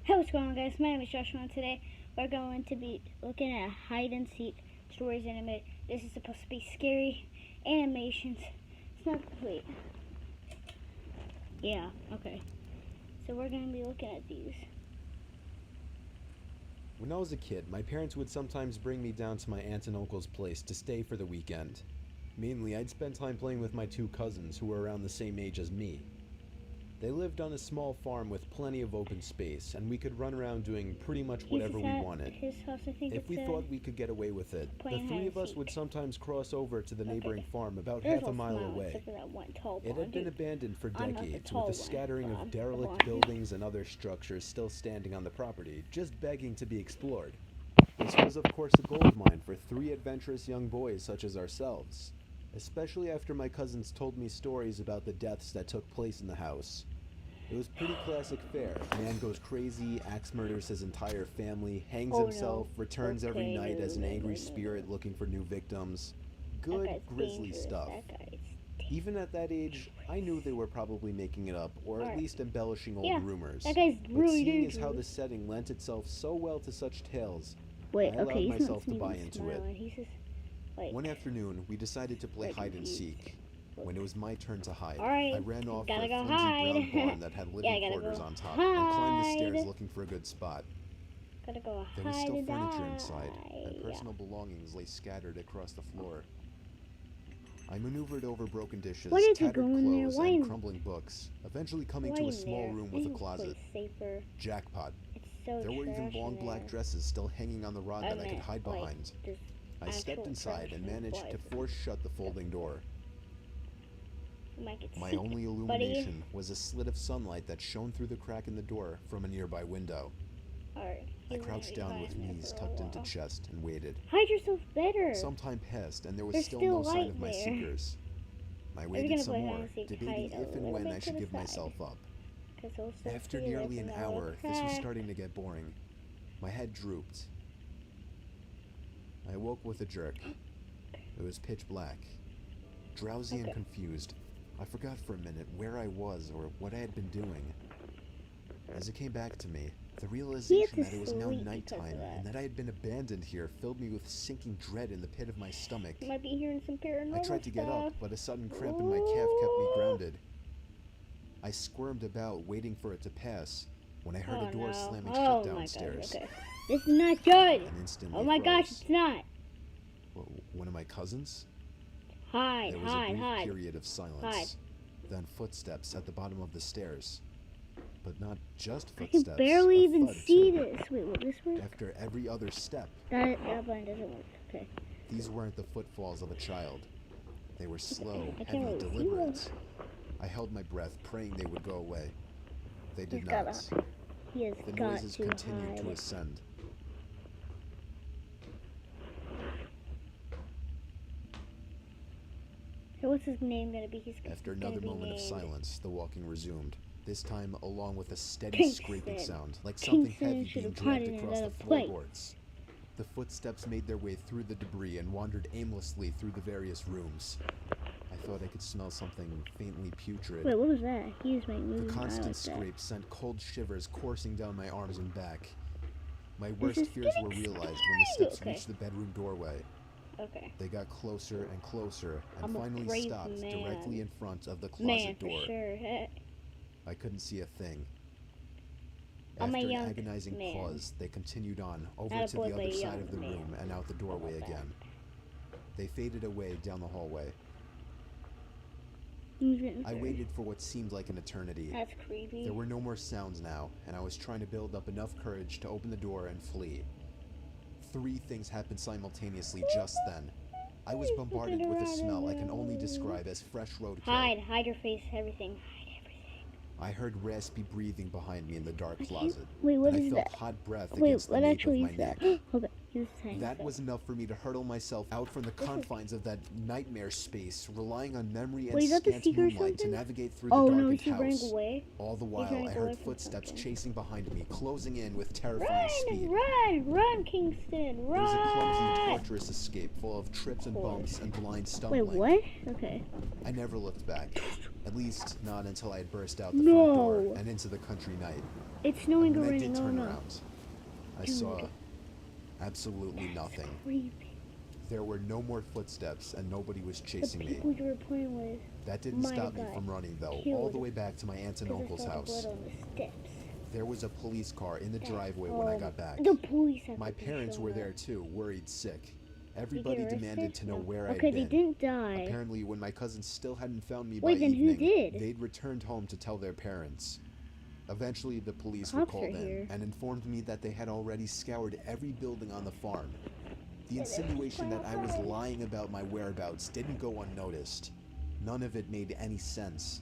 Hey, what's going on, guys? My name is Joshua, and today we're going to be looking at hide and seek stories animated. This is supposed to be scary animations. It's not complete. Yeah, okay. So we're going to be looking at these. When I was a kid, my parents would sometimes bring me down to my aunt and uncle's place to stay for the weekend. Mainly, I'd spend time playing with my two cousins who were around the same age as me. They lived on a small farm with plenty of open space, and we could run around doing pretty much whatever we wanted. His house, I think if we thought we could get away with it, the three of us would sometimes cross over to the neighboring farm about half a mile away. It had been abandoned for decades, with a scattering of derelict buildings and other structures still standing on the property, just begging to be explored. This was of course a gold mine for three adventurous young boys such as ourselves, especially after my cousins told me stories about the deaths that took place in the house. It was pretty classic fare. Man goes crazy, axe murders his entire family, hangs himself, returns every night as an angry spirit looking for new victims. Good, grisly stuff. Even at that age, I knew they were probably making it up, or at least embellishing old rumors. That guy's really but seeing as how the setting lent itself so well to such tales, I allowed myself to buy into it. One afternoon, we decided to play hide and seek. When it was my turn to hide, I ran off for a flimsy brown barn that had living quarters on top, and climbed the stairs looking for a good spot. There was still furniture inside, and personal belongings lay scattered across the floor. I maneuvered over broken dishes, tattered clothes, and crumbling books, eventually coming to a small room with a closet. Jackpot. There were even long black dresses still hanging on the rod that I could hide behind. I stepped inside and managed to force shut the folding door. My only illumination was a slit of sunlight that shone through the crack in the door from a nearby window. I crouched down with knees tucked into chest and waited. Hide yourself better. Some time passed and there was still no sign of my seekers. I waited some more, debating if and when I should give myself up. After nearly an hour, this was starting to get boring. My head drooped. I awoke with a jerk. It was pitch black. Drowsy and confused, I forgot for a minute where I was or what I had been doing. As it came back to me, the realization that it was now nighttime and that I had been abandoned here filled me with sinking dread in the pit of my stomach. You might be hearing some paranormal I tried to get up, but a sudden cramp in my calf kept me grounded. I squirmed about, waiting for it to pass, when I heard a door slamming shut downstairs. This is not good! Oh my gosh, it's not! One of my cousins? Hide, there was a brief period of silence. Then footsteps at the bottom of the stairs. But not just footsteps. I can barely even see this. Wait, will this work? After every other step. That blind doesn't work. Okay. These weren't the footfalls of a child. They were slow, heavy, deliberate. I held my breath, praying they would go away. They did not. The noises continued to ascend. So what's his name gonna be? After another moment of silence, the walking resumed. This time along with a steady scraping sound, like something heavy being dragged across the floorboards. The footsteps made their way through the debris and wandered aimlessly through the various rooms. I thought I could smell something faintly putrid. Wait, what was that? He was making moves. The constant scrape sent cold shivers coursing down my arms and back. My worst fears were realized when the steps reached the bedroom doorway. They got closer and closer and finally stopped directly in front of the closet door. I couldn't see a thing. After an agonizing pause, they continued on over to the other side of the room and out the doorway again. They faded away down the hallway. I waited for what seemed like an eternity. That's creepy. There were no more sounds now, and I was trying to build up enough courage to open the door and flee. Three things happened simultaneously just then. I was bombarded with a smell I can only describe as fresh roadkill. Hide your face, everything. I heard raspy breathing behind me in the dark closet. Wait, what is that? I felt hot breath against the nape of my neck. That was enough for me to hurtle myself out from the confines of that nightmare space, relying on memory and scant moonlight to navigate through the darkened house. All the while, I heard footsteps chasing behind me, closing in with terrifying speed. Run, Kingston, run! It was a clumsy, torturous escape full of trips and bumps and blind stumbling. Wait, what? Okay. I never looked back. At least, not until I had burst out the front door and into the country night. It's snowing When I already. did No, turn no. around, I Dude, saw absolutely nothing. Creepy. There were no more footsteps and nobody was The chasing me. people you were playing with. That didn't stop me from running though, all the way back to my aunt and uncle's house. On the steps. There was a police car in the driveway when I got back. The police. My parents were there too, worried sick. Everybody arrested? demanded to know where I'd Okay, been. they didn't die. Apparently, when my cousins still hadn't found me by Wait, then evening, who did? they'd returned home to tell their parents. Eventually, the police were Cops called are in here. and informed me that they had already scoured every building on the farm. The insinuation that I was lying about my whereabouts didn't go unnoticed. None of it made any sense.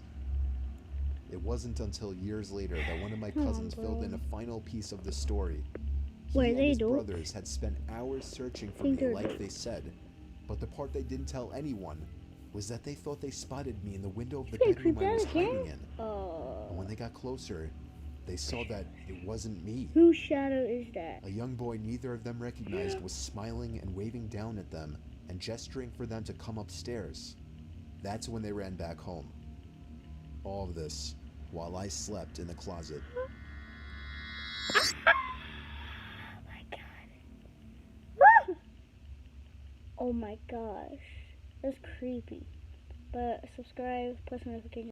It wasn't until years later that one of my cousins filled in a final piece of the story. He and his brothers had spent hours searching for me like they said, but the part they didn't tell anyone was that they thought they spotted me in the window of the bedroom I was hiding in. And when they got closer, they saw that it wasn't me. Whose shadow is that? A young boy neither of them recognized was smiling and waving down at them and gesturing for them to come upstairs. That's when they ran back home. All of this while I slept in the closet. Oh my gosh. That's creepy. But subscribe, plus notifications.